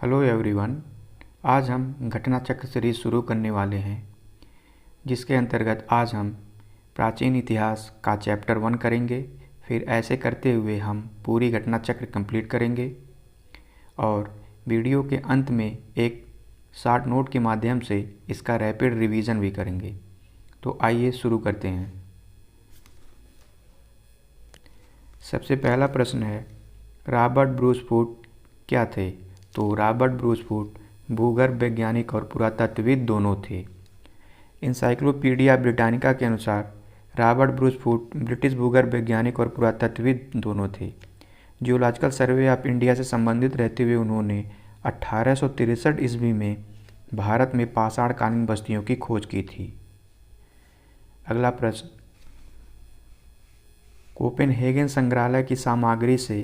Hello everyone. आज हम घटना चक्र सीरीज शुरू करने वाले हैं, जिसके अंतर्गत आज हम प्राचीन इतिहास का चैप्टर 1 करेंगे। फिर ऐसे करते हुए हम पूरी घटना चक्र कंप्लीट करेंगे और वीडियो के अंत में एक शॉर्ट नोट के माध्यम से इसका रैपिड रिवीजन भी करेंगे। तो आइए शुरू करते हैं। सबसे पहला प्रश्न है, रॉबर्ट ब्रूस फूट क्या थे? तो रॉबर्ट ब्रूस फूट भूगर्भ वैज्ञानिक और पुरातत्वविद दोनों थे। इंसाइक्लोपीडिया ब्रिटानिका के अनुसार रॉबर्ट ब्रूस फूट ब्रिटिश भूगर्भ वैज्ञानिक और पुरातत्वविद दोनों थे। जियोलॉजिकल सर्वे ऑफ इंडिया से संबंधित रहते हुए उन्होंने 1863 ईस्वी में भारत में पाषाणकालीन बस्तियों की खोज की थी। अगला प्रश्न, कोपेनहेगन संग्रहालय की सामग्री से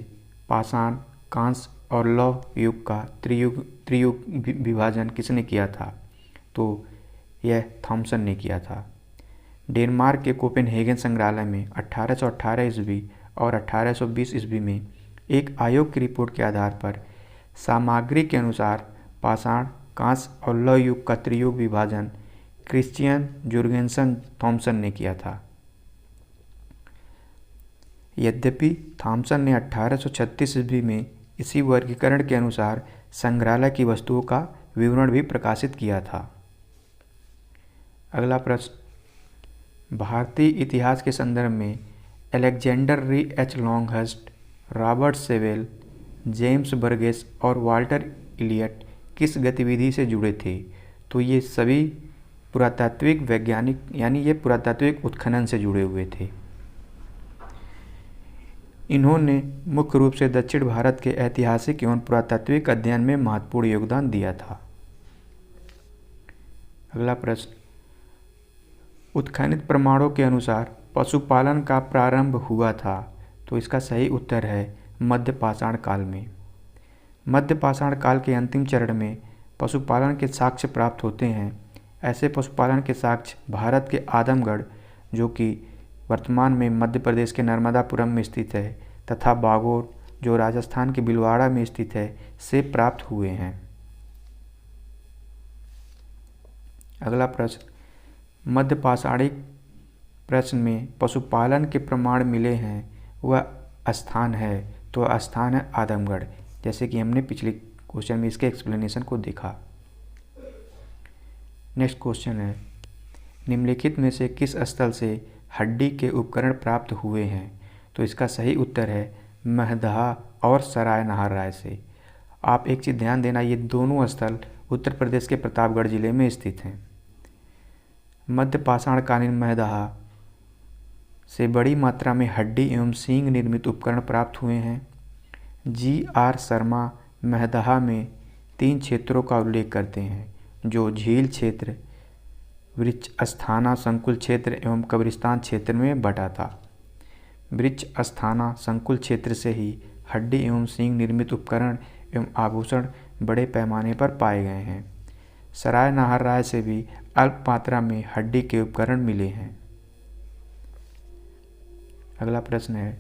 पाषाण, कांस्य और लौह युग का त्रियुग विभाजन किसने किया था? तो यह थॉमसन ने किया था। डेनमार्क के कोपेनहेगन संग्रहालय में 1818 ईस्वी और 1820 ईस्वी में एक आयोग की रिपोर्ट के आधार पर सामग्री के अनुसार पाषाण, कांस्य और लौह युग का त्रियुग विभाजन क्रिश्चियन जुर्गेन्सन थॉमसन ने किया था। यद्यपि थॉमसन ने 1836 ईस्वी में इसी वर्गीकरण के अनुसार संग्रहालय की वस्तुओं का विवरण भी प्रकाशित किया था। अगला प्रश्न, भारतीय इतिहास के संदर्भ में अलेक्जेंडर री H Longhurst, Robert Sewell, James Burgess और वाल्टर इलियट किस गतिविधि से जुड़े थे? तो ये सभी पुरातात्विक वैज्ञानिक ये पुरातात्विक उत्खनन से जुड़े हुए थे। इन्होंने मुख्य रूप से दक्षिण भारत के ऐतिहासिक एवं पुरातात्विक अध्ययन में महत्वपूर्ण योगदान दिया था। अगला प्रश्न, उत्खनित प्रमाणों के अनुसार पशुपालन का प्रारंभ हुआ था। तो इसका सही उत्तर है मध्य पाषाण काल में। मध्य पाषाण काल के अंतिम चरण में पशुपालन के साक्ष्य प्राप्त होते हैं। ऐसे पशुपालन के साक्ष्य भारत के आदमगढ़, जो कि वर्तमान में मध्य प्रदेश के नर्मदापुरम में स्थित है, तथा बागोर, जो राजस्थान के भीलवाड़ा में स्थित है, से प्राप्त हुए हैं। अगला प्रश्न, मध्य पाषाणिक प्रश्न में पशुपालन के प्रमाण मिले हैं, वह स्थान है। तो स्थान है आदमगढ़, जैसे कि हमने पिछले क्वेश्चन में इसके एक्सप्लेनेशन को देखा। नेक्स्ट क्वेश्चन है, निम्नलिखित में से किस स्थल से हड्डी के उपकरण प्राप्त हुए हैं? तो इसका सही उत्तर है महदहा और सराय नाहरराय से। आप एक चीज़ ध्यान देना, ये दोनों स्थल उत्तर प्रदेश के प्रतापगढ़ जिले में स्थित हैं। मध्य पाषाणकालीन महदहा से बड़ी मात्रा में हड्डी एवं सींग निर्मित उपकरण प्राप्त हुए हैं। जी.आर. शर्मा महदहा में 3 क्षेत्रों का उल्लेख करते हैं, जो झील क्षेत्र, वृक्ष अस्थाना संकुल क्षेत्र एवं कब्रिस्तान क्षेत्र में बटा था। वृक्ष अस्थाना संकुल क्षेत्र से ही हड्डी एवं सींग निर्मित उपकरण एवं आभूषण बड़े पैमाने पर पाए गए हैं। सराय नाहरराय से भी अल्प मात्रा में हड्डी के उपकरण मिले हैं। अगला प्रश्न है,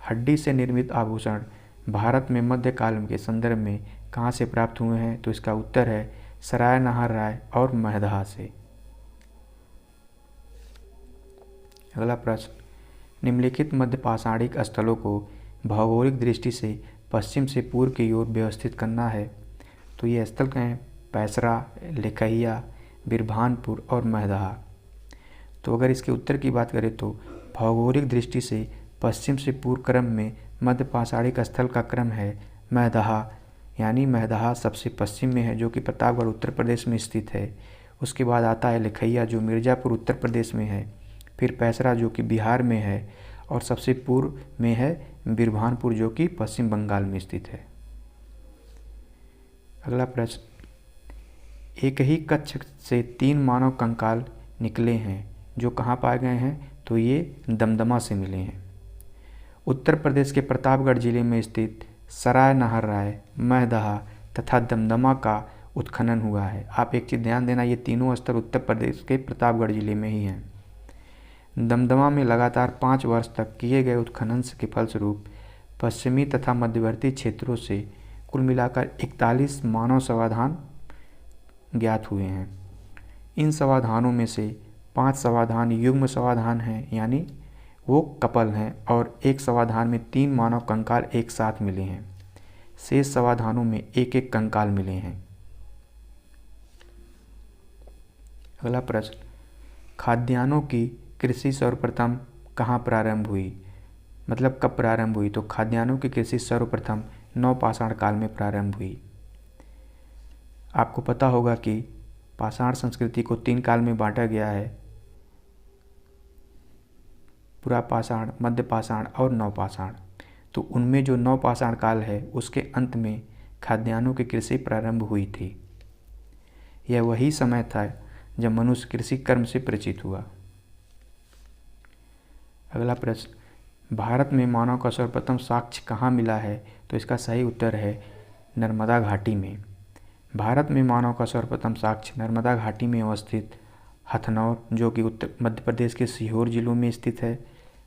हड्डी से निर्मित आभूषण भारत में मध्यकाल के संदर्भ में कहाँ से प्राप्त हुए हैं? तो इसका उत्तर है सराय नाहरराय और महदहा से। अगला प्रश्न, निम्नलिखित मध्य पाषाणिक स्थलों को भौगोलिक दृष्टि से पश्चिम से पूर्व की ओर व्यवस्थित करना है। तो ये स्थल हैं पैसरा, लिखैया, बिरभानपुर और महदहा। तो अगर इसके उत्तर की बात करें तो भौगोलिक दृष्टि से पश्चिम से पूर्व क्रम में मध्य पाषाणिक स्थल का क्रम है महदहा, यानी महदहा सबसे पश्चिम में है, जो कि प्रतापगढ़ उत्तर प्रदेश में स्थित है। उसके बाद आता है लिखैया, जो मिर्ज़ापुर उत्तर प्रदेश में है। फिर पैसरा, जो कि बिहार में है, और सबसे पूर्व में है बिरभानपुर, जो कि पश्चिम बंगाल में स्थित है। अगला प्रश्न, एक ही कक्ष से 3 मानव कंकाल निकले हैं, जो कहाँ पाए गए हैं? तो ये दमदमा से मिले हैं। उत्तर प्रदेश के प्रतापगढ़ जिले में स्थित सराय नाहरराय, महदहा तथा दमदमा का उत्खनन हुआ है। आप एक चीज़ ध्यान देना, ये तीनों स्थल उत्तर प्रदेश के प्रतापगढ़ जिले में ही हैं। दमदमा में लगातार 5 वर्ष तक किए गए उत्खनन के फलस्वरूप पश्चिमी तथा मध्यवर्ती क्षेत्रों से कुल मिलाकर 41 मानव समाधान ज्ञात हुए हैं। इन समाधानों में से 5 समाधान युग्म समाधान हैं, यानी वो कपल हैं, और एक समाधान में 3 मानव कंकाल एक साथ मिले हैं। शेष समाधानों में एक एक कंकाल मिले हैं। अगला प्रश्न, खाद्यान्नों की कृषि सर्वप्रथम कहाँ प्रारंभ हुई? मतलब कब प्रारंभ हुई? तो खाद्यान्नों की कृषि सर्वप्रथम नवपाषाण काल में प्रारंभ हुई। आपको पता होगा कि पाषाण संस्कृति को 3 काल में बांटा गया है, पुरापाषाण, मध्यपाषाण और नवपाषाण। तो उनमें जो नवपाषाण काल है उसके अंत में खाद्यान्नों की कृषि प्रारंभ हुई थी। यह वही समय था जब मनुष्य कृषि कर्म से परिचित हुआ। अगला प्रश्न, भारत में मानव का सर्वप्रथम साक्ष्य कहाँ मिला है? तो इसका सही उत्तर है नर्मदा घाटी में। भारत में मानव का सर्वप्रथम साक्ष्य नर्मदा घाटी में अवस्थित हथनौर, जो कि उत्तर मध्य प्रदेश के सीहोर जिलों में स्थित है,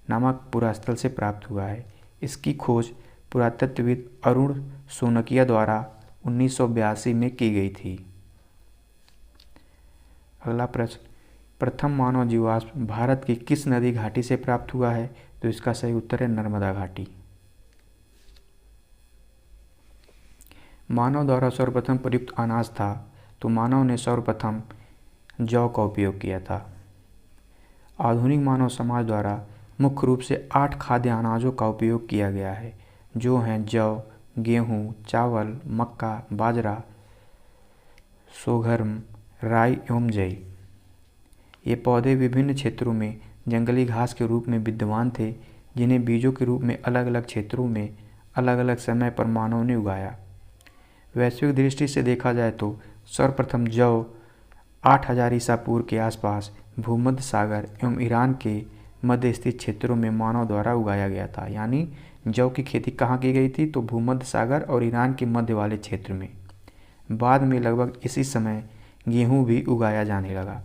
नामक पुरास्थल से प्राप्त हुआ है। इसकी खोज पुरातत्वविद अरुण सोनकिया द्वारा 1982 में की गई थी। अगला प्रश्न, प्रथम मानव जीवाश्म भारत की किस नदी घाटी से प्राप्त हुआ है? तो इसका सही उत्तर है नर्मदा घाटी। मानव द्वारा सर्वप्रथम प्रयुक्त अनाज था, तो मानव ने सर्वप्रथम जौ का उपयोग किया था। आधुनिक मानव समाज द्वारा मुख्य रूप से 8 खाद्य अनाजों का उपयोग किया गया है, जो हैं जौ, गेहूँ, चावल, मक्का, बाजरा, सोघर्म, राई एवं जई। ये पौधे विभिन्न क्षेत्रों में जंगली घास के रूप में विद्यमान थे, जिन्हें बीजों के रूप में अलग अलग क्षेत्रों में अलग अलग समय पर मानव ने उगाया। वैश्विक दृष्टि से देखा जाए तो सर्वप्रथम जौ 8000 ईसा पूर्व के आसपास भूमध्य सागर एवं ईरान के मध्य स्थित क्षेत्रों में मानव द्वारा उगाया गया था। यानी जौ की खेती कहाँ की गई थी? तो भूमध्य सागर और ईरान के मध्य वाले क्षेत्र में। बाद में लगभग इसी समय गेहूँ भी उगाया जाने लगा।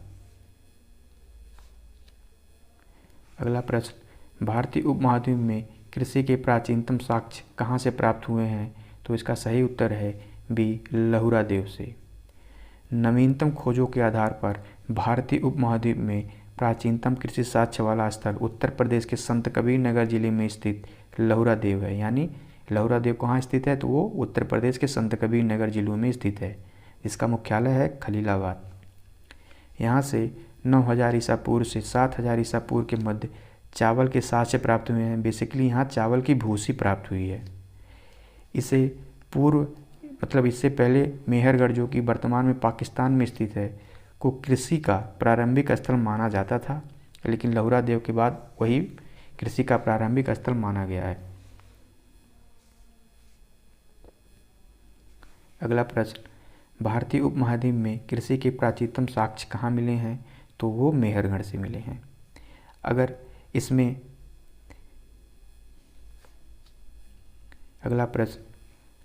अगला प्रश्न, भारतीय उपमहाद्वीप में कृषि के प्राचीनतम साक्ष्य कहाँ से प्राप्त हुए हैं? तो इसका सही उत्तर है बी, लहुरा देव से। नवीनतम खोजों के आधार पर भारतीय उपमहाद्वीप में प्राचीनतम कृषि साक्ष्य वाला स्थल उत्तर प्रदेश के संत कबीर नगर जिले में स्थित लहुरा देव है। यानी लहुरा देव कहाँ स्थित है? तो वो उत्तर प्रदेश के संत कबीर नगर जिलों में स्थित है। इसका मुख्यालय है खलीलाबाद। यहाँ से 9000 ईसा पूर्व से 7000 ईसा पूर्व के मध्य चावल के साक्ष्य प्राप्त हुए हैं। बेसिकली यहाँ चावल की भूसी प्राप्त हुई है। इसे पूर्व मतलब इससे पहले मेहरगढ़, जो कि वर्तमान में पाकिस्तान में स्थित है, को कृषि का प्रारंभिक स्थल माना जाता था, लेकिन लहुरा देव के बाद वही कृषि का प्रारंभिक स्थल माना गया है। अगला प्रश्न, भारतीय उपमहाद्वीप में कृषि के प्राचीनतम साक्ष्य कहाँ मिले हैं? तो वो मेहरगढ़ से मिले हैं। अगर इसमें अगला प्रश्न,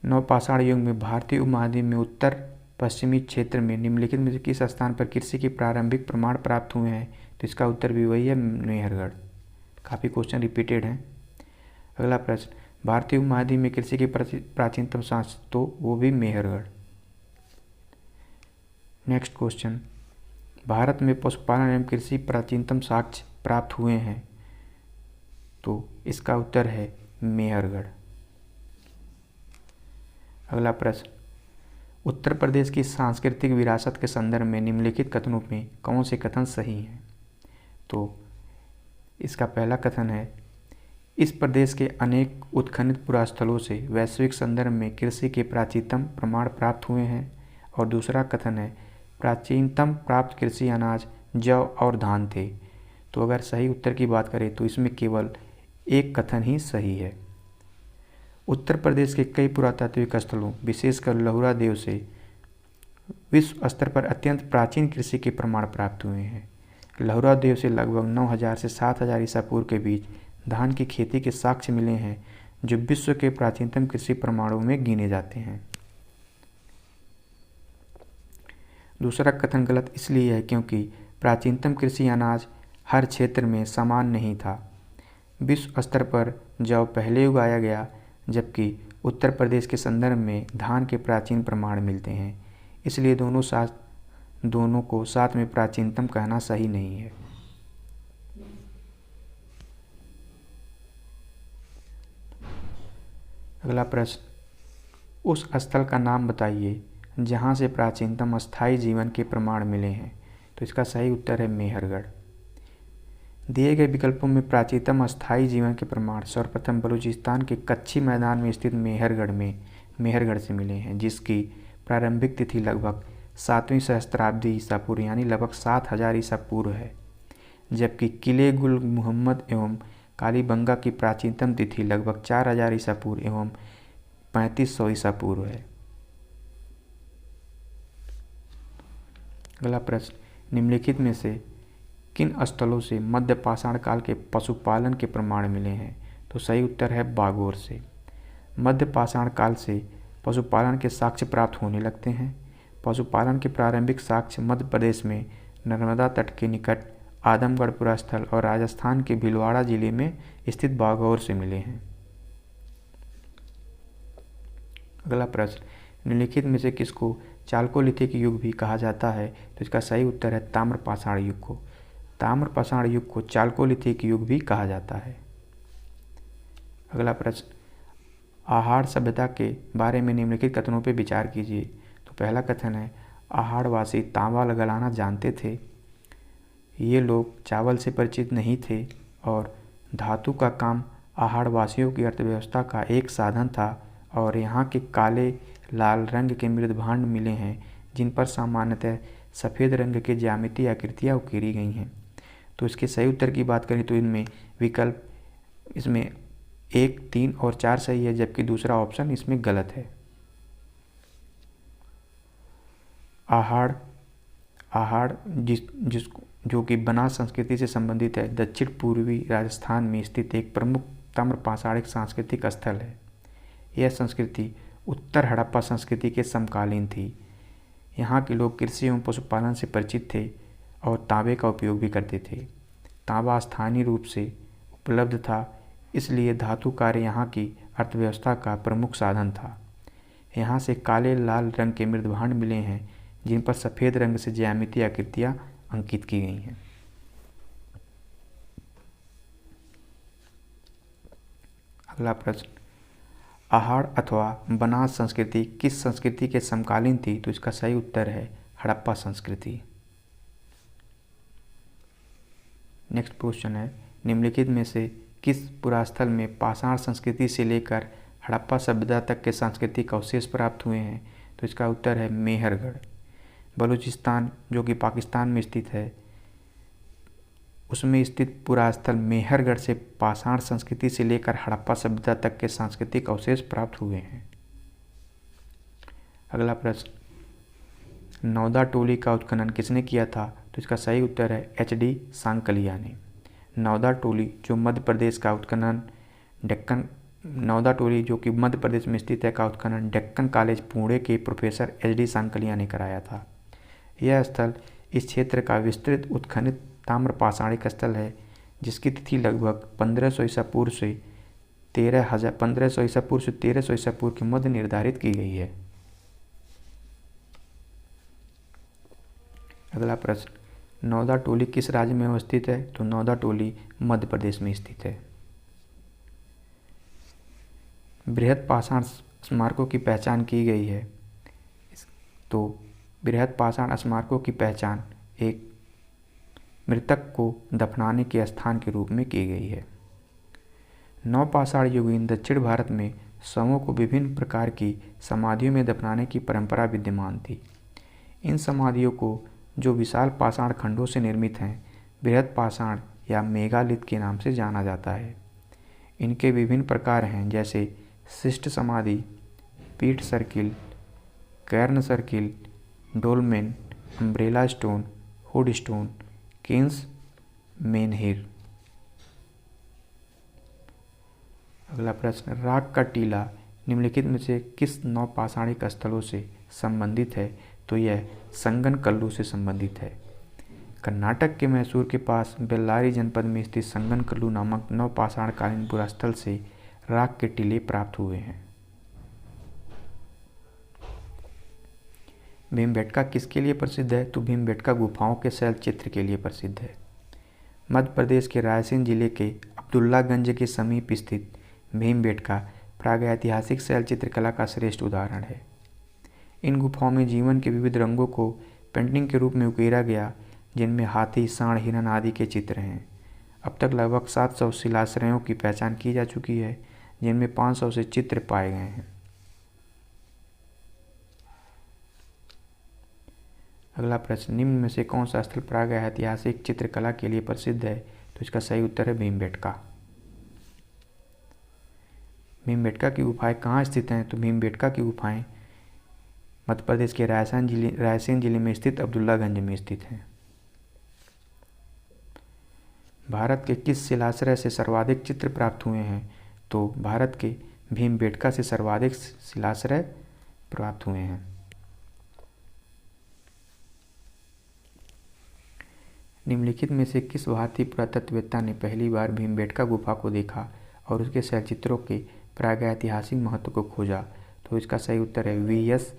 नवपाषाण युग में भारतीय उपमहाद्वीप में उत्तर पश्चिमी क्षेत्र में निम्नलिखित में से किस स्थान पर कृषि के प्रारंभिक प्रमाण प्राप्त हुए हैं? तो इसका उत्तर भी वही है, मेहरगढ़। काफ़ी क्वेश्चन रिपीटेड हैं। अगला प्रश्न, भारतीय उपमहाद्वीप में कृषि के प्राचीनतम साक्ष्य, तो वो भी मेहरगढ़। नेक्स्ट क्वेश्चन, भारत में पशुपालन एवं कृषि प्राचीनतम साक्ष्य प्राप्त हुए हैं? तो इसका उत्तर है मेहरगढ़। अगला प्रश्न, उत्तर प्रदेश की सांस्कृतिक विरासत के संदर्भ में निम्नलिखित कथनों में कौन से कथन सही हैं? तो इसका पहला कथन है, इस प्रदेश के अनेक उत्खनित पुरास्थलों से वैश्विक संदर्भ में कृषि के प्राचीनतम प्रमाण प्राप्त हुए हैं। और दूसरा कथन है, प्राचीनतम प्राप्त कृषि अनाज जौ और धान थे। तो अगर सही उत्तर की बात करें तो इसमें केवल एक कथन ही सही है। उत्तर प्रदेश के कई पुरातात्विक स्थलों, विशेषकर लहुरा देव से विश्व स्तर पर अत्यंत प्राचीन कृषि के प्रमाण प्राप्त हुए हैं। लहुरा देव से लगभग 9000 से 7000 ईसा पूर्व के बीच धान की खेती के साक्ष्य मिले हैं, जो विश्व के प्राचीनतम कृषि प्रमाणों में गिने जाते हैं। दूसरा कथन गलत इसलिए है क्योंकि प्राचीनतम कृषि अनाज हर क्षेत्र में समान नहीं था। विश्व स्तर पर जौ पहले उगाया गया, जबकि उत्तर प्रदेश के संदर्भ में धान के प्राचीन प्रमाण मिलते हैं, इसलिए दोनों को साथ में प्राचीनतम कहना सही नहीं है। अगला प्रश्न, उस स्थल का नाम बताइए जहाँ से प्राचीनतम अस्थायी जीवन के प्रमाण मिले हैं। तो इसका सही उत्तर है मेहरगढ़। दिए गए विकल्पों में प्राचीनतम अस्थायी जीवन के प्रमाण सर्वप्रथम बलूचिस्तान के कच्ची मैदान में स्थित मेहरगढ़ से मिले हैं, जिसकी प्रारंभिक तिथि लगभग 7वीं सहस्त्राब्दी ईसा पूर्व यानी लगभग 7000 ईसा पूर्व है, जबकि किले गुल मुहम्मद एवं कालीबंगा की प्राचीनतम तिथि लगभग 4000 ईसा पूर्व एवं 3500 ईसा पूर्व है। अगला प्रश्न, निम्नलिखित में से किन स्थलों से मध्य पाषाण काल के पशुपालन के प्रमाण मिले हैं। तो सही उत्तर है बागोर से। मध्य पाषाण काल से पशुपालन के साक्ष्य प्राप्त होने लगते हैं। पशुपालन के प्रारंभिक साक्ष्य मध्य प्रदेश में नर्मदा तट के निकट आदमगढ़ पुरास्थल और राजस्थान के भीलवाड़ा जिले में स्थित बागौर से मिले हैं। अगला प्रश्न, निम्नलिखित में से किसको चालकोलिथिक युग भी कहा जाता है। तो इसका सही उत्तर है ताम्रपाषाण युग को। ताम्रपाषाण युग को चालकोलिथिक युग भी कहा जाता है। अगला प्रश्न, आहार सभ्यता के बारे में निम्नलिखित कथनों पर विचार कीजिए। तो पहला कथन है, आहारवासी तांबा गलाना जानते थे। ये लोग चावल से परिचित नहीं थे और धातु का काम आहारवासियों की अर्थव्यवस्था का एक साधन था और यहाँ के काले लाल रंग के मृदभांड मिले हैं, जिन पर सामान्यतः सफ़ेद रंग के ज्यामितीय आकृतियाँ उकेरी गई हैं। तो इसके सही उत्तर की बात करें तो इनमें विकल्प इसमें 1, 3 और 4 सही है, जबकि दूसरा ऑप्शन इसमें गलत है। आहार जो कि बनास संस्कृति से संबंधित है, दक्षिण पूर्वी राजस्थान में स्थित एक प्रमुख ताम्रपाषाणिक सांस्कृतिक स्थल है। यह संस्कृति उत्तर हड़प्पा संस्कृति के समकालीन थी। यहाँ के लोग कृषि एवं पशुपालन से परिचित थे और तांबे का उपयोग भी करते थे। तांबा स्थानीय रूप से उपलब्ध था, इसलिए धातु कार्य यहाँ की अर्थव्यवस्था का प्रमुख साधन था। यहाँ से काले लाल रंग के मृदभांड मिले हैं, जिन पर सफ़ेद रंग से ज्यामितीय आकृतियाँ अंकित की गई हैं। अगला प्रश्न, आहार अथवा बनास संस्कृति किस संस्कृति के समकालीन थी। तो इसका सही उत्तर है हड़प्पा संस्कृति। नेक्स्ट क्वेश्चन है, निम्नलिखित में से किस पुरास्थल में पाषाण संस्कृति से लेकर हड़प्पा सभ्यता तक के सांस्कृतिक अवशेष प्राप्त हुए हैं। तो इसका उत्तर है मेहरगढ़। बलूचिस्तान जो कि पाकिस्तान में स्थित है, उसमें स्थित पुरास्थल मेहरगढ़ से पाषाण संस्कृति से लेकर हड़प्पा सभ्यता तक के सांस्कृतिक अवशेष प्राप्त हुए हैं। अगला प्रश्न, नौदा टोली का उत्खनन किसने किया था। तो इसका सही उत्तर है HD सांकलिया ने। नौदा टोली जो मध्य प्रदेश का उत्खनन नौदा टोली जो कि मध्य प्रदेश में स्थित है का उत्खनन डेक्कन कॉलेज पुणे के प्रोफेसर HD सांकलिया ने कराया था। यह स्थल इस क्षेत्र का विस्तृत उत्खनित ताम्रपाषाणिक स्थल है, जिसकी तिथि लगभग 1500 ईसा पूर्व से 1300 ईसा पूर्व के मध्य निर्धारित की गई है। अगला प्रश्न, नौदा टोली किस राज्य में अवस्थित है। तो नौदा टोली मध्य प्रदेश में स्थित है। बृहद पाषाण स्मारकों की पहचान की गई है। तो बृहद पाषाण स्मारकों की पहचान एक मृतक को दफनाने के स्थान के रूप में की गई है। नवपाषाण युगीन दक्षिण भारत में शवों को विभिन्न प्रकार की समाधियों में दफनाने की परंपरा विद्यमान थी। इन समाधियों को जो विशाल पाषाण खंडों से निर्मित हैं, बृहद पाषाण या मेगालिथ के नाम से जाना जाता है। इनके विभिन्न प्रकार हैं, जैसे शिष्ट समाधि, पीठ circle, cairn circle, dolmen, umbrella stone, hood stone, Keynes मेनहिर। अगला प्रश्न, राग का टीला निम्नलिखित में से किस नवपाषाणिक स्थलों से संबंधित है। तो यह संगनकल्लू से संबंधित है। कर्नाटक के मैसूर के पास बेल्लारी जनपद में स्थित संगनकल्लू नामक नवपाषाण कालीन पुरास्थल से राग के टीले प्राप्त हुए हैं। भीमबेटका किसके लिए प्रसिद्ध है? तो भीमबेटका गुफाओं के शैल चित्र के लिए प्रसिद्ध है। मध्य प्रदेश के रायसेन जिले के अब्दुल्लागंज के समीप स्थित भीमबेटका प्रागैतिहासिक शैल चित्रकला का श्रेष्ठ उदाहरण है। इन गुफाओं में जीवन के विविध रंगों को पेंटिंग के रूप में उकेरा गया, जिनमें हाथी, सांड, हिरण आदि के चित्र हैं। अब तक लगभग 700 शिलाश्रयों की पहचान की जा चुकी है, जिनमें 500 से चित्र पाए गए हैं। अगला प्रश्न, निम्न में से कौन सा स्थल प्रागैतिहासिक चित्रकला के लिए प्रसिद्ध है? तो इसका सही उत्तर है भीमबेटका। भीमबेटका की गुफाएं कहाँ स्थित हैं? तो भीमबेटका की गुफाएं मध्य प्रदेश के रायसेन जिले में स्थित अब्दुल्लागंज में स्थित हैं। भारत के किस शिलाश्रय से सर्वाधिक चित्र प्राप्त हुए हैं? तो भारत के भीमबेटका से सर्वाधिक शिलाश्रय प्राप्त हुए हैं। निम्नलिखित में से किस भारतीय पुरातत्ववेत्ता ने पहली बार भीमबेटका गुफा को देखा और उसके शैलचित्रों के प्रागैतिहासिक महत्व को खोजा? तो इसका सही उत्तर है वी.एस.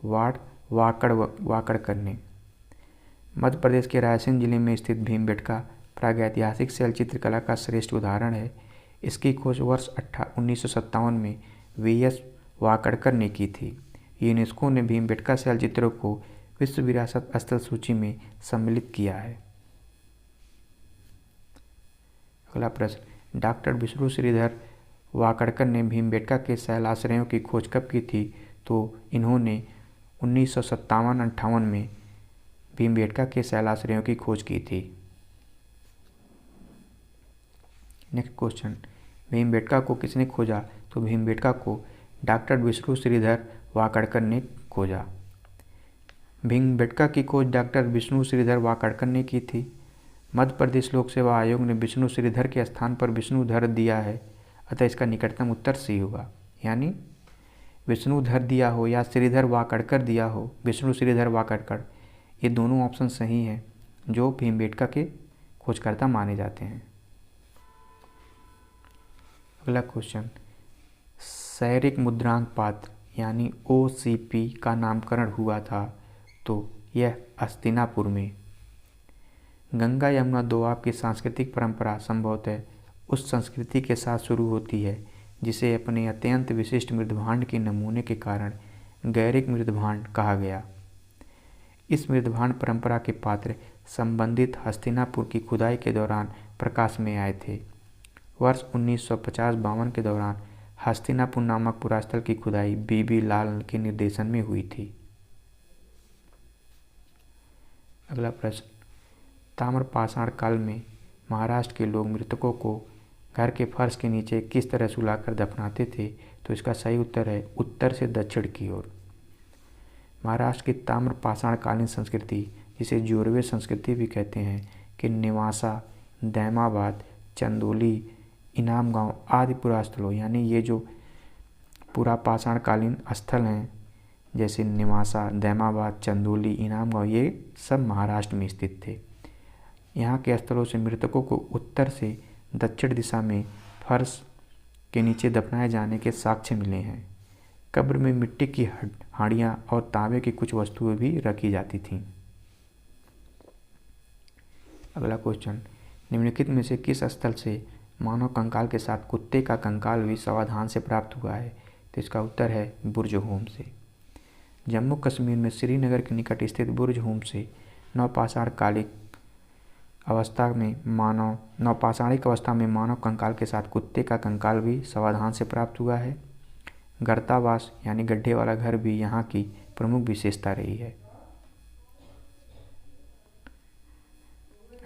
वाकड़कर ने। मध्य प्रदेश के रायसेन जिले में स्थित भीमबेटका प्रागैतिहासिक शैल चित्रकला का श्रेष्ठ उदाहरण है। इसकी खोज वर्ष 1957 में वी.एस. वाकड़कर ने की थी। यूनेस्को ने भीमबेटका शैल चित्रों को विश्व विरासत स्थल सूची में सम्मिलित किया है। अगला प्रश्न, डॉक्टर विष्णु श्रीधर वाकड़कर ने भीमबेटका के शैलाश्रयों की खोज कब की थी? तो इन्होंने 1957-58 में भीमबेटका के शैलाश्रयों की खोज की थी। नेक्स्ट क्वेश्चन, भीमबेटका को किसने खोजा? तो भीमबेटका को डॉक्टर विष्णु श्रीधर वाकड़कर ने खोजा। भीमबेटका की खोज डॉक्टर विष्णु श्रीधर वाकड़कर ने की थी। मध्य प्रदेश लोक सेवा आयोग ने विष्णु श्रीधर के स्थान पर विष्णुधर दिया है, अतः इसका निकटतम उत्तर सी होगा। यानी विष्णुधर दिया हो या श्रीधर वाकड़कर दिया हो, विष्णु श्रीधर वाकड़कर, ये दोनों ऑप्शन सही हैं जो भीमबेटका के खोजकर्ता माने जाते हैं। अगला क्वेश्चन, शैरिक मुद्रांक पात्र यानी OCP का नामकरण हुआ था? तो यह हस्तिनापुर में। गंगा यमुना दोआब की सांस्कृतिक परंपरा संभवतः उस संस्कृति के साथ शुरू होती है जिसे अपने अत्यंत विशिष्ट मृदभांड के नमूने के कारण गैरिक मृदभांड कहा गया। इस मृदभांड परंपरा के पात्र संबंधित हस्तिनापुर की खुदाई के दौरान प्रकाश में आए थे। वर्ष 1950-52 के दौरान हस्तिनापुर नामक पुरास्थल की खुदाई BB लाल के निर्देशन में हुई थी। अगला प्रश्न, ताम्रपाषाण काल में महाराष्ट्र के लोग मृतकों को घर के फर्श के नीचे किस तरह सुलाकर दफनाते थे? तो इसका सही उत्तर है उत्तर से दक्षिण की ओर। महाराष्ट्र की ताम्रपाषाण कालीन संस्कृति, जिसे जोरवे संस्कृति भी कहते हैं, कि निवासा, दैमाबाद, चंदोली, इनाम गांव आदि पुरास्थलों, यानी ये जो पुरापाषाण कालीन स्थल हैं जैसे निवासा, दैमाबाद, चंदोली, इनाम गांव, ये सब महाराष्ट्र में स्थित थे। यहाँ के स्थलों से मृतकों को उत्तर से दक्षिण दिशा में फर्श के नीचे दफनाए जाने के साक्ष्य मिले हैं। कब्र में मिट्टी की हांडियाँ और तांबे की कुछ वस्तुएं भी रखी जाती थीं। अगला क्वेश्चन, निम्नलिखित में से किस स्थल से मानव कंकाल के साथ कुत्ते का कंकाल भी सावधान से प्राप्त हुआ है? तो इसका उत्तर है बुर्ज होम से। जम्मू कश्मीर में श्रीनगर के निकट स्थित बुर्ज होम से नवपाषाणिक अवस्था में मानव कंकाल के साथ कुत्ते का कंकाल भी सावधान से प्राप्त हुआ है। गर्तावास यानी गड्ढे वाला घर भी यहाँ की प्रमुख विशेषता रही है।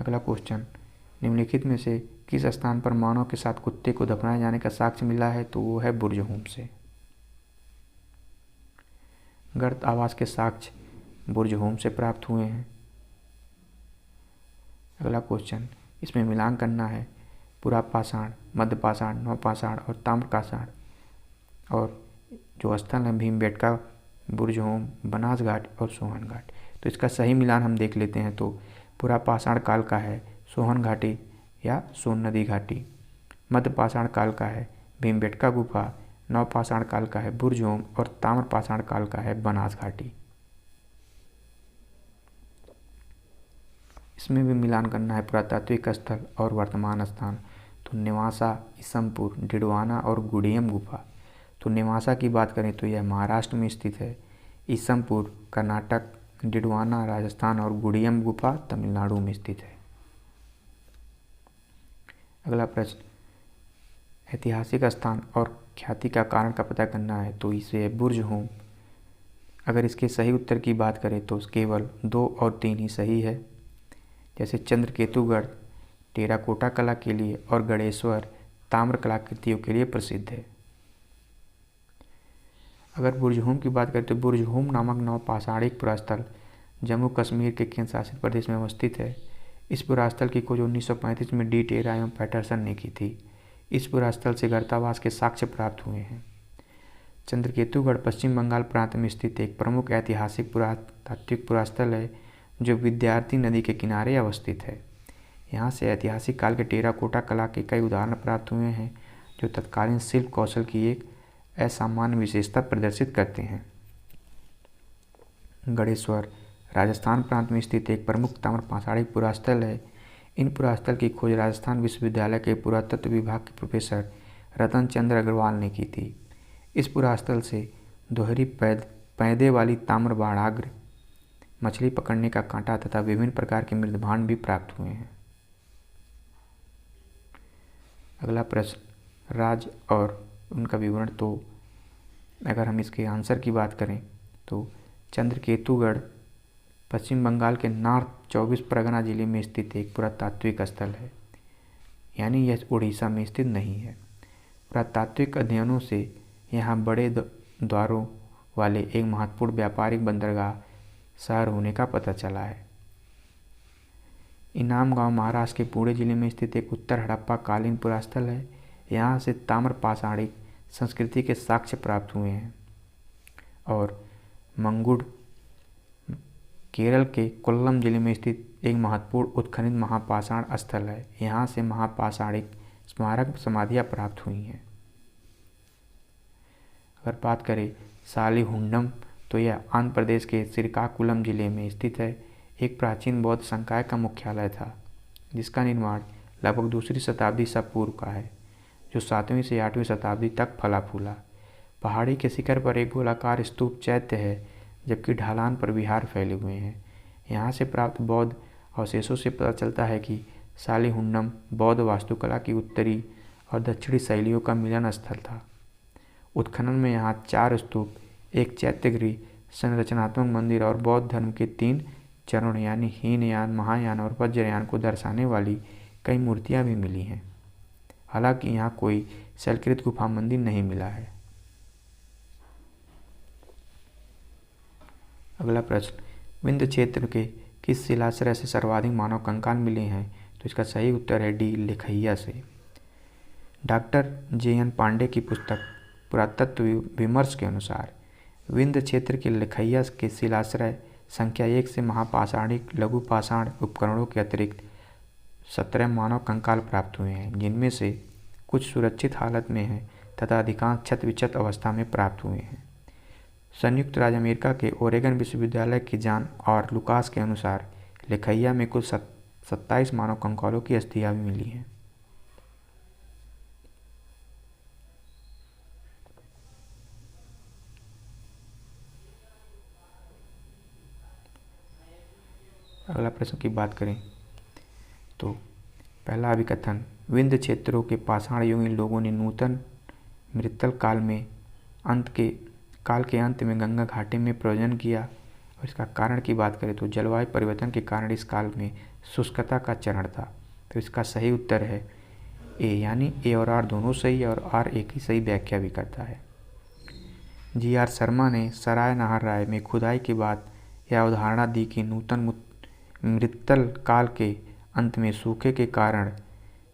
अगला क्वेश्चन, निम्नलिखित में से किस स्थान पर मानव के साथ कुत्ते को दफनाए जाने का साक्ष्य मिला है? तो वो है बुर्ज होम से। गर्त आवास के साक्ष्य बुर्ज होम से प्राप्त हुए हैं। अगला क्वेश्चन, इसमें मिलान करना है पुरापाषाण, मध्यपाषाण, नवपाषाण और ताम्रपाषाण, और जो स्थल है भीमबेटका, बुर्ज होम, बनास घाट और सोहन घाट। तो इसका सही मिलान हम देख लेते हैं। तो पुरापाषाण काल का है सोहन घाटी या सोन नदी घाटी, मध्यपाषाण काल का है भीमबेटका गुफा, नवपाषाण काल का है बुर्ज होम और ताम्रपाषाण काल का है बनास घाटी। इसमें भी मिलान करना है पुरातात्विक स्थल और वर्तमान स्थान। तो नेवासा, ईसमपुर, डिडवाना और गुडियम गुफा। तो नेवासा की बात करें तो यह महाराष्ट्र में स्थित है, ईसमपुर कर्नाटक, डिडवाना राजस्थान और गुडियम गुफा तमिलनाडु में स्थित है। अगला प्रश्न, ऐतिहासिक स्थान और ख्याति का कारण का पता करना है। तो इसे बुर्ज होम। अगर इसके सही उत्तर की बात करें तो केवल 2 और 3 ही सही है। जैसे चंद्रकेतुगढ़ टेराकोटा कला के लिए और गणेश्वर ताम्र कलाकृतियों के लिए प्रसिद्ध है। अगर बुर्ज होम की बात करें तो बुर्ज होम नामक नवपाषाणिक पुरास्थल जम्मू कश्मीर के केंद्र शासित प्रदेश में अवस्थित है। इस पुरास्थल की खोज 1935 में डी टेरा एवं पैटरसन ने की थी। इस पुरास्थल से गर्तावास के साक्ष्य प्राप्त हुए हैं। चंद्रकेतुगढ़ पश्चिम बंगाल प्रांत में स्थित एक प्रमुख ऐतिहासिक पुरातात्विक पुरास्थल है जो विद्यार्थी नदी के किनारे अवस्थित है। यहाँ से ऐतिहासिक काल के टेराकोटा कला के कई उदाहरण प्राप्त हुए हैं जो तत्कालीन शिल्प कौशल की एक असामान्य विशेषता प्रदर्शित करते हैं। गणेश्वर राजस्थान प्रांत में स्थित एक प्रमुख ताम्रपाषाणिक पुरास्थल है। इन पुरास्थल की खोज राजस्थान विश्वविद्यालय के पुरातत्व विभाग के प्रोफेसर रतन चंद्र अग्रवाल ने की थी। इस पुरास्थल से दोहरी पैदे वाली ताम्र बाणाग्र, मछली पकड़ने का कांटा तथा विभिन्न प्रकार के मृदभांड भी प्राप्त हुए हैं। अगला प्रश्न, राज्य और उनका विवरण। तो अगर हम इसके आंसर की बात करें तो चंद्रकेतुगढ़ पश्चिम बंगाल के नॉर्थ 24 परगना जिले में स्थित एक पुरातात्विक स्थल है, यानी यह उड़ीसा में स्थित नहीं है। पुरातात्विक अध्ययनों से यहाँ बड़े द्वारों वाले एक महत्वपूर्ण व्यापारिक बंदरगाह शहर होने का पता चला है। इनाम गांव महाराष्ट्र के पुणे जिले में स्थित एक उत्तर हड़प्पा कालीन पुरास्थल है। यहाँ से ताम्रपाषाणिक संस्कृति के साक्ष्य प्राप्त हुए हैं। और मंगुड केरल के कोल्लम जिले में स्थित एक महत्वपूर्ण उत्खनन महापाषाण स्थल है। यहाँ से महापाषाणिक स्मारक समाधियाँ प्राप्त हुई हैं। अगर बात करें सालिहुंडम तो यह आंध्र प्रदेश के श्रीकाकुलम जिले में स्थित है। एक प्राचीन बौद्ध संकाय का मुख्यालय था जिसका निर्माण लगभग 2री शताब्दी ईसा पूर्व का है, जो 7वीं से 8वीं शताब्दी तक फला फूला। पहाड़ी के शिखर पर एक गोलाकार स्तूप चैत्य है, जबकि ढलान पर विहार फैले हुए हैं। यहाँ से प्राप्त बौद्ध अवशेषों से पता चलता है कि सालिहुंडम बौद्ध वास्तुकला की उत्तरी और दक्षिणी शैलियों का मिलन स्थल था। उत्खनन में यहाँ 4 स्तूप, एक चैत्यगृह, संरचनात्मक मंदिर और बौद्ध धर्म के 3 चरण यानी हीनयान, महायान और वज्रयान को दर्शाने वाली कई मूर्तियाँ भी मिली हैं। हालांकि यहाँ कोई शैलकृत गुफा मंदिर नहीं मिला है। अगला प्रश्न, विंध्य क्षेत्र के किस शिलाश्रय से सर्वाधिक मानव कंकाल मिले हैं? तो इसका सही उत्तर है डी, लिखैया से। डॉक्टर JN पांडे की पुस्तक पुरातत्व विमर्श के अनुसार विंध्य क्षेत्र के लिखैया के शिलाश्रय संख्या 1 से महापाषाणिक लघु पाषाण उपकरणों के अतिरिक्त 17 मानव कंकाल प्राप्त हुए हैं, जिनमें से कुछ सुरक्षित हालत में हैं तथा अधिकांश क्षत विक्षत अवस्था में प्राप्त हुए हैं। संयुक्त राज्य अमेरिका के ओरेगन विश्वविद्यालय की जॉन और लुकास के अनुसार लिखैया में कुल 27 मानव कंकालों की अस्थियां भी मिली हैं। अगला प्रश्न की बात करें तो पहला अभिकथन, विंध्य क्षेत्रों के पाषाण युगीन लोगों ने नूतन मृतल काल के अंत में गंगा घाटी में प्रयोजन किया। और इसका कारण की बात करें तो जलवायु परिवर्तन के कारण इस काल में शुष्कता का चरण था। तो इसका सही उत्तर है ए, यानी ए और आर दोनों सही है और आर एक ही सही व्याख्या भी करता है। GR शर्मा ने सराय नाहर राय में खुदाई के बाद यह अवधारणा दी कि नूतन मृतल काल के अंत में सूखे के कारण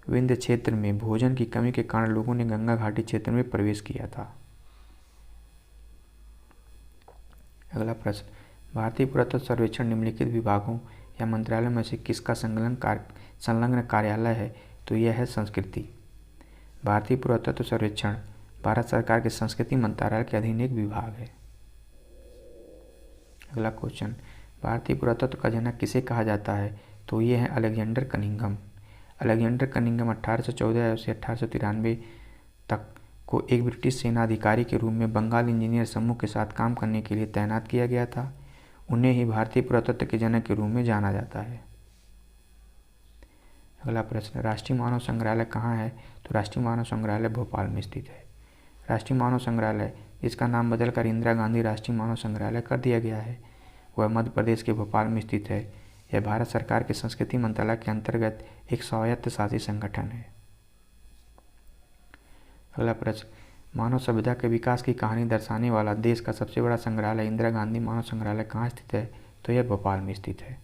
विंध्य क्षेत्र में भोजन की कमी के कारण लोगों ने गंगा घाटी क्षेत्र में प्रवेश किया था। अगला प्रश्न, भारतीय पुरातत्व सर्वेक्षण निम्नलिखित विभागों या मंत्रालयों में से किसका संलग्न कार्यालय है? तो यह है संस्कृति। भारतीय पुरातत्व सर्वेक्षण भारत सरकार के संस्कृति मंत्रालय के अधीन एक विभाग है। अगला क्वेश्चन, भारतीय पुरातत्व का जनक किसे कहा जाता है? तो ये हैं अलेक्जेंडर कनिंघम। अलेक्जेंडर कनिंघम 1814 से 1893 तक को एक ब्रिटिश सेना अधिकारी के रूप में बंगाल इंजीनियर समूह के साथ काम करने के लिए तैनात किया गया था। उन्हें ही भारतीय पुरातत्व के जनक के रूप में जाना जाता है। अगला प्रश्न, राष्ट्रीय मानव संग्रहालय कहाँ है? तो राष्ट्रीय मानव संग्रहालय भोपाल में स्थित है। राष्ट्रीय मानव संग्रहालय, इसका नाम बदलकर इंदिरा गांधी राष्ट्रीय मानव संग्रहालय कर दिया गया है, वह मध्य प्रदेश के भोपाल में स्थित है। यह भारत सरकार के संस्कृति मंत्रालय के अंतर्गत एक स्वायत्त शासी संगठन है। अगला प्रश्न, मानव सभ्यता के विकास की कहानी दर्शाने वाला देश का सबसे बड़ा संग्रहालय इंदिरा गांधी मानव संग्रहालय कहाँ स्थित है? तो यह भोपाल में स्थित है।